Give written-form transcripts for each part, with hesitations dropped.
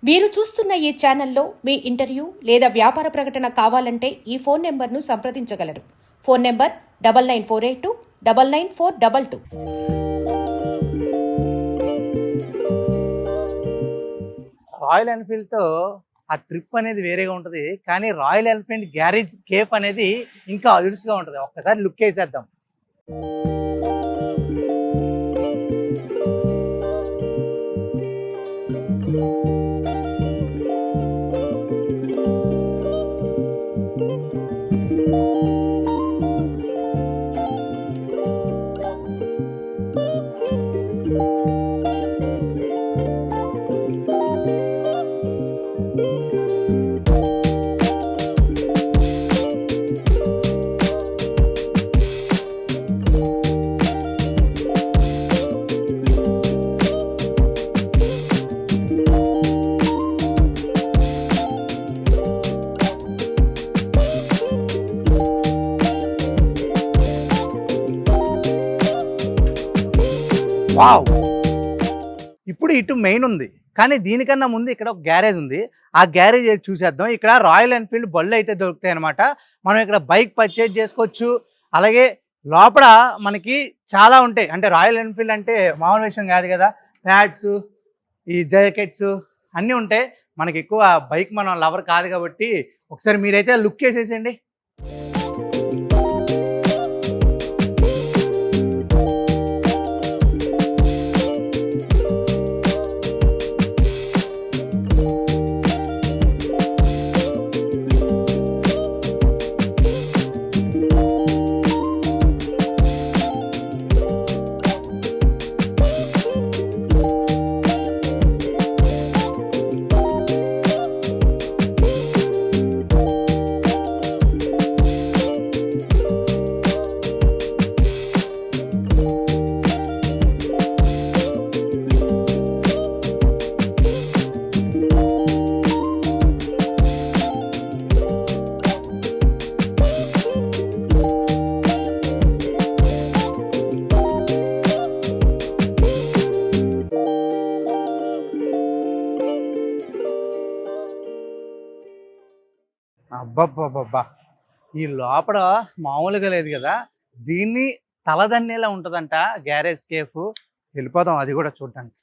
మీరు చూస్తున్న ఈ ఛానల్లో మీ ఇంటర్వ్యూ లేదా వ్యాపార ప్రకటన కావాలంటే ఈ ఫోన్ నెంబర్ను సంప్రదించగలరు. Phone number 9948299422. రాయల్ ఎన్ఫీల్డ్తో ఆ ట్రిప్ అనేది వేరేగా ఉంటుంది, కానీ రాయల్ ఎన్ఫీల్డ్ గ్యారేజ్ కేఫ్ అనేది ఇంకా అదుర్స్గా ఉంటుంది. ఒక్కసారి లుక్ వేసేద్దాం. వావ్! ఇప్పుడు ఇటు మెయిన్ ఉంది, కానీ దీనికన్నా ముందు ఇక్కడ ఒక గ్యారేజ్ ఉంది. ఆ గ్యారేజ్ చూసేద్దాం. ఇక్కడ రాయల్ ఎన్ఫీల్డ్ బళ్ళు అయితే దొరుకుతాయి అనమాట. మనం ఇక్కడ బైక్ పర్చేజ్ చేసుకోవచ్చు. అలాగే లోపల మనకి చాలా ఉంటాయి. అంటే రాయల్ ఎన్ఫీల్డ్ అంటే మామూలు విషయం కాదు కదా. ప్యాడ్స్, ఈ జాకెట్స్ అన్నీ ఉంటాయి. మనకి ఎక్కువ బైక్ మనం లవర్ కాదు కాబట్టి ఒకసారి మీరైతే లుక్ వేసేసేయండి. అబ్బబ్బబ్బబ్బా! ఈ లోపల మామూలుగా లేదు కదా. దీన్ని తలదన్నేలా ఉంటుందంట గ్యారేజ్ కేఫ్. వెళ్ళిపోదాం అది కూడా చూడటానికి.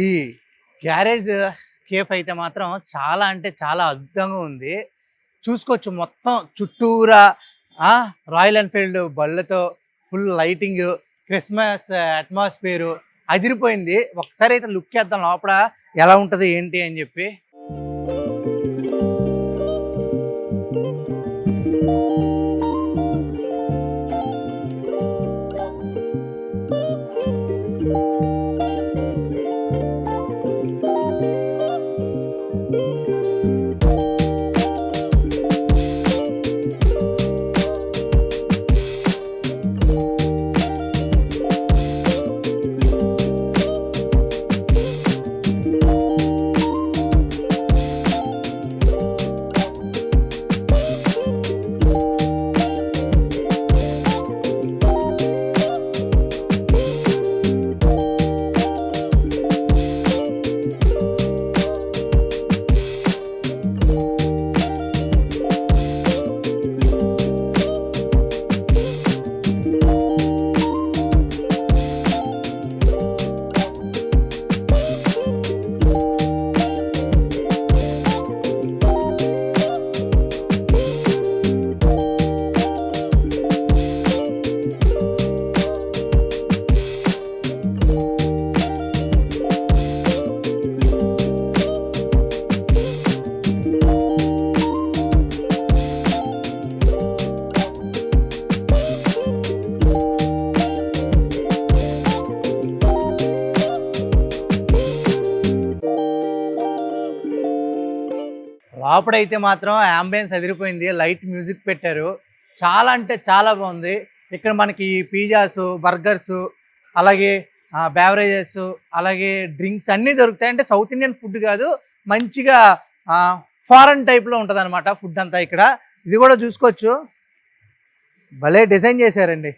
ఈ గ్యారేజ్ కేఫ్ అయితే మాత్రం చాలా అంటే చాలా అద్భుతంగా ఉంది. చూసుకోవచ్చు మొత్తం చుట్టూరా రాయల్ ఎన్ఫీల్డ్ బళ్ళతో ఫుల్ లైటింగ్, క్రిస్మస్ అట్మాస్ఫియరు అదిరిపోయింది. ఒకసారి అయితే లుక్ చేద్దాం లోపల ఎలా ఉంటుంది ఏంటి అని చెప్పి. లోపడైతే మాత్రం యాంబియన్స్ అదిరిపోయింది. లైట్ మ్యూజిక్ పెట్టారు. చాలా అంటే చాలా బాగుంది. ఇక్కడ మనకి పిజ్జాస్, బర్గర్స్, అలాగే బెవరేజెస్, అలాగే డ్రింక్స్ అన్నీ దొరుకుతాయి. అంటే సౌత్ ఇండియన్ ఫుడ్ కాదు, మంచిగా ఫారెన్ టైప్లో ఉంటుంది అనమాట ఫుడ్ అంతా ఇక్కడ. ఇది కూడా చూసుకోవచ్చు. భలే డిజైన్ చేశారండి.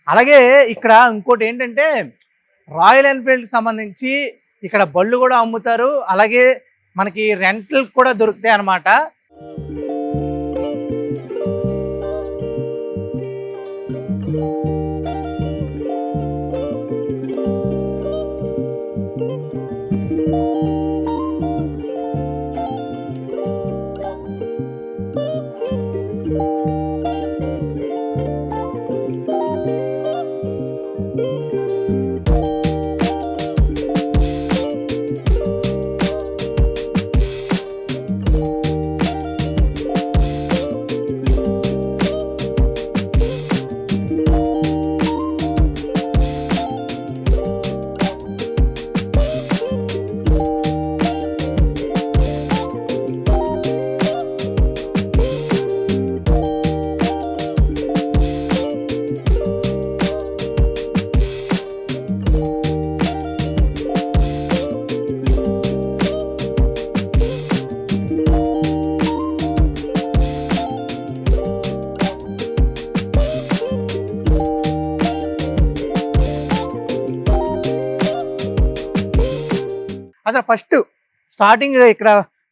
అలాగే ఇక్కడ ఇంకోటి ఏంటంటే రాయల్ ఎన్ఫీల్డ్కి సంబంధించి ఇక్కడ బళ్ళు కూడా అమ్ముతారు. అలాగే మనకి రెంట్లు కూడా దొరుకుతాయి అన్నమాట. అసలు ఫస్ట్ స్టార్టింగ్ ఇక్కడ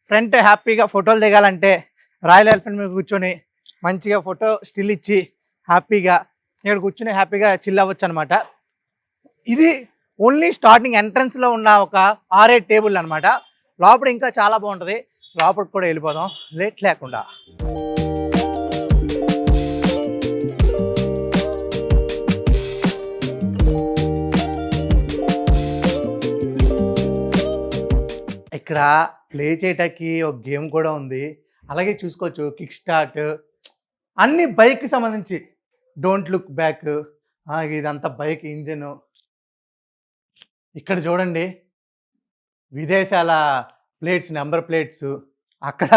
ఫ్రంట్ హ్యాపీగా ఫోటోలు దిగాలంటే రాయల్ ఎన్ఫీల్డ్ మీద కూర్చొని మంచిగా ఫోటో స్టిల్ ఇచ్చి హ్యాపీగా ఇక్కడ కూర్చొని హ్యాపీగా చిల్ అవ్వచ్చు అనమాట. ఇది ఓన్లీ స్టార్టింగ్ ఎంట్రన్స్లో ఉన్న ఒక 6-7 టేబుల్ అనమాట. లోపల ఇంకా చాలా బాగుంటుంది. లోపలికి కూడా వెళ్ళిపోదాం లేట్ లేకుండా. ఇక్కడ ప్లే చేయటానికి ఒక గేమ్ కూడా ఉంది. అలాగే చూసుకోవచ్చు కిక్ స్టార్ట్, అన్ని బైక్కి సంబంధించి. డోంట్ లుక్ బ్యాక్, ఇదంతా బైక్ ఇంజిన్. ఇక్కడ చూడండి విదేశాల ప్లేట్స్, నెంబర్ ప్లేట్స్, అక్కడ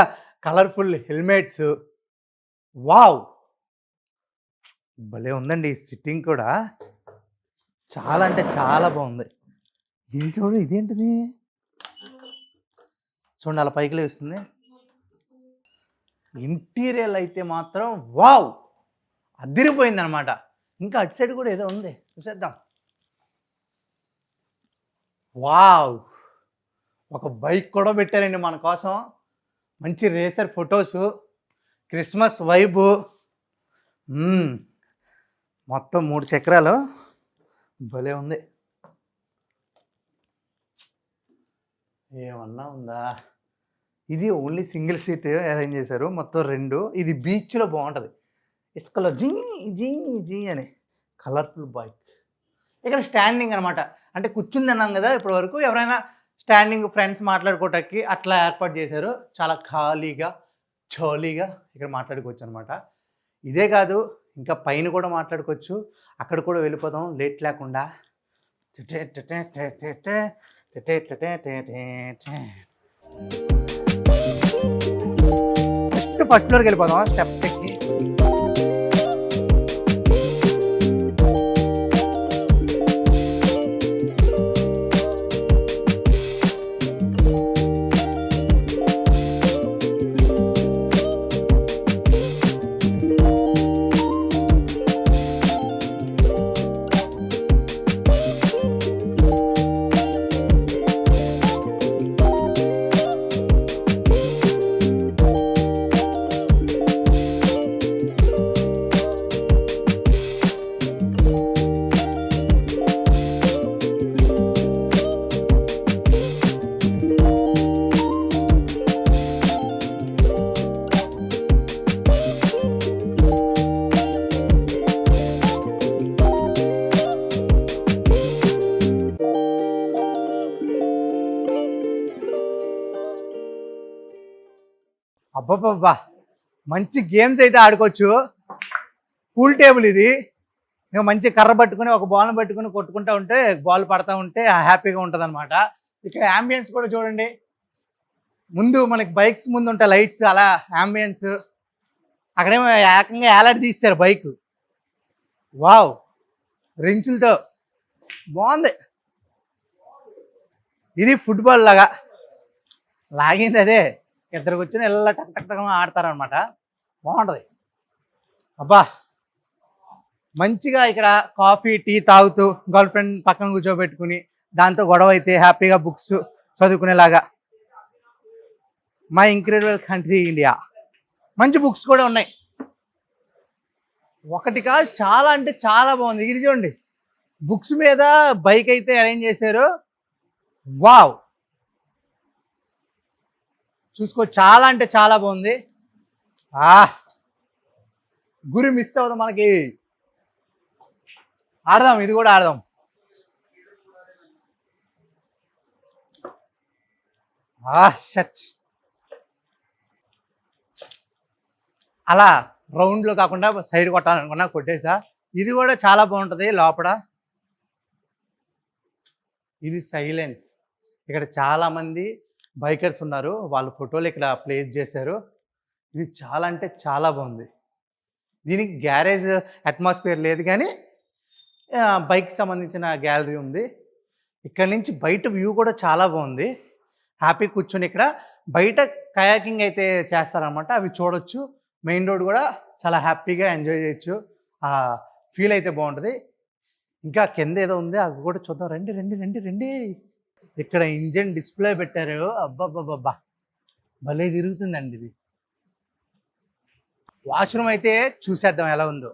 కలర్ఫుల్ హెల్మెట్స్. వావ్, భలే ఉందండి. సిట్టింగ్ కూడా చాలా అంటే చాలా బాగుంది. ఇది చూడు, ఇదేంటిది చూడండి అలా పైకి లేస్తుంది. ఇంటీరియర్ అయితే మాత్రం వావ్ అదిరిపోయింది అనమాట. ఇంకా అటు సైడ్ కూడా ఏదో ఉంది, చూసేద్దాం. వావ్, ఒక బైక్ కూడా పెట్టారండి మన కోసం. మంచి రేసర్ ఫొటోస్, క్రిస్మస్ వైబు. మొత్తం 3 చక్రాలు, భలే ఉంది. ఏమన్నా ఉందా? ఇది ఓన్లీ సింగిల్ సీట్ అరేంజ్ చేశారు, మొత్తం 2. ఇది బీచ్లో బాగుంటుంది, ఇసుకలో జీ జీ జీ అని కలర్ఫుల్ బైక్. ఇక్కడ స్టాండింగ్ అనమాట, అంటే కూర్చుంది అన్నాం కదా ఇప్పటి వరకు. ఎవరైనా స్టాండింగ్ ఫ్రెండ్స్ మాట్లాడుకోవటానికి అట్లా ఏర్పాటు చేశారు. చాలా ఖాళీగా చోలీగా ఇక్కడ మాట్లాడుకోవచ్చు అనమాట. ఇదే కాదు, ఇంకా పైన కూడా మాట్లాడుకోవచ్చు. అక్కడ కూడా వెళ్ళిపోదాం లేట్ లేకుండా. ఫస్ట్ ఫ్లోర్కి వెళ్ళిపోదాం స్టెప్స్ ఎక్కి. అబ్బబ్బబ్బా, మంచి గేమ్స్ అయితే ఆడుకోవచ్చు. పూల్ టేబుల్ ఇది. ఇంకా మంచి కర్ర పట్టుకుని ఒక బాల్ పట్టుకుని కొట్టుకుంటూ ఉంటే బాల్ పడతా ఉంటే హ్యాపీగా ఉంటుంది అనమాట. ఇక్కడ యాంబియన్స్ కూడా చూడండి. ముందు మనకి బైక్స్ ముందు ఉంటాయి లైట్స్, అలా యాంబియన్స్. అక్కడేమో ఏకంగా ఏలాడి తీస్తారు బైక్. వావ్, రెంచులతో బాగుంది. ఇది ఫుట్బాల్ లాగా లాగింది, అదే ఇద్దరు కూర్చొని ఇలా టక్ టక్ టక్ ఆడతారనమాట. బాగుంటుంది. అబ్బా, మంచిగా ఇక్కడ కాఫీ టీ తాగుతూ గర్ల్ ఫ్రెండ్ పక్కన కూర్చోబెట్టుకుని దాంతో గొడవ అయితే హ్యాపీగా బుక్స్ చదువుకునేలాగా మై ఇంక్రెడిబుల్ కంట్రీ ఇండియా. మంచి బుక్స్ కూడా ఉన్నాయి. ఒకటి కాదు, చాలా అంటే చాలా బాగుంది. ఇది చూడండి, బుక్స్ మీద బైక్ అయితే అరేంజ్ చేశారు. వావ్, చూసుకో, చాలా అంటే చాలా బాగుంది. గురి మిక్స్ అవుదాం, మనకి ఆడదాం, ఇది కూడా ఆడదాం. షట్, అలా రౌండ్లో కాకుండా సైడ్ కొట్టాలనుకున్నా, కొట్టేసా. ఇది కూడా చాలా బాగుంటుంది లోపల. ఇది సైలెన్స్. ఇక్కడ చాలా మంది బైకర్స్ ఉన్నారు, వాళ్ళ ఫోటోలు ఇక్కడ ప్లేస్ చేశారు. ఇది చాలా అంటే చాలా బాగుంది. దీనికి గ్యారేజ్ అట్మాస్ఫియర్ లేదు, కానీ బైక్ సంబంధించిన గ్యాలరీ ఉంది. ఇక్కడ నుంచి బయట వ్యూ కూడా చాలా బాగుంది. హ్యాపీ కూర్చొని ఇక్కడ బయట కయాకింగ్ అయితే చేస్తారనమాట, అవి చూడొచ్చు. మెయిన్ రోడ్ కూడా చాలా హ్యాపీగా ఎంజాయ్ చేయొచ్చు. ఫీల్ అయితే బాగుంటుంది. ఇంకా కింద ఏదో ఉంది, అది కూడా చూద్దాం. రండి రండి రండి రండి. ఇక్కడ ఇంజన్ డిస్ప్లే పెట్టారు. అబ్బాబ్బాబ్బా, భలే తిరుగుతుందండి ఇది. వాష్రూమ్ అయితే చూసేద్దాం ఎలా ఉందో.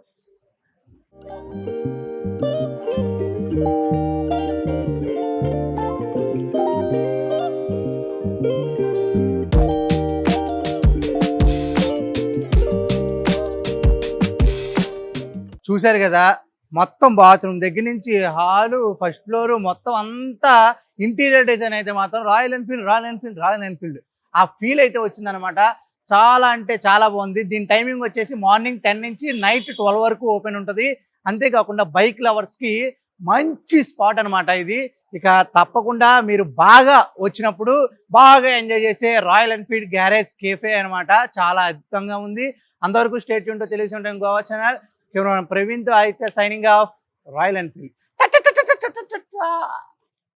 చూశారు కదా, మొత్తం బాత్రూమ్ దగ్గర నుంచి హాలు, ఫస్ట్ ఫ్లోర్ మొత్తం అంతా ఇంటీరియర్ డిజైన్ అయితే మాత్రం రాయల్ ఎన్ఫీల్డ్ ఆ ఫీల్ అయితే వచ్చిందనమాట. చాలా అంటే చాలా బాగుంది. దీని టైమింగ్ వచ్చేసి మార్నింగ్ 10 నుంచి నైట్ 12 వరకు ఓపెన్ ఉంటుంది. అంతేకాకుండా బైక్ లవర్స్కి మంచి స్పాట్ అనమాట ఇది. ఇక తప్పకుండా మీరు బాగా వచ్చినప్పుడు బాగా ఎంజాయ్ చేసే రాయల్ ఎన్ఫీల్డ్ గ్యారేజ్ కేఫే అనమాట. చాలా అద్భుతంగా ఉంది. అంతవరకు స్టేట్ ఉంటో తెలిసి ఉంటాం గోవా ఛానల్. ప్రవీణ్తో అయితే సైనింగ్ ఆఫ్. Royal Enfield.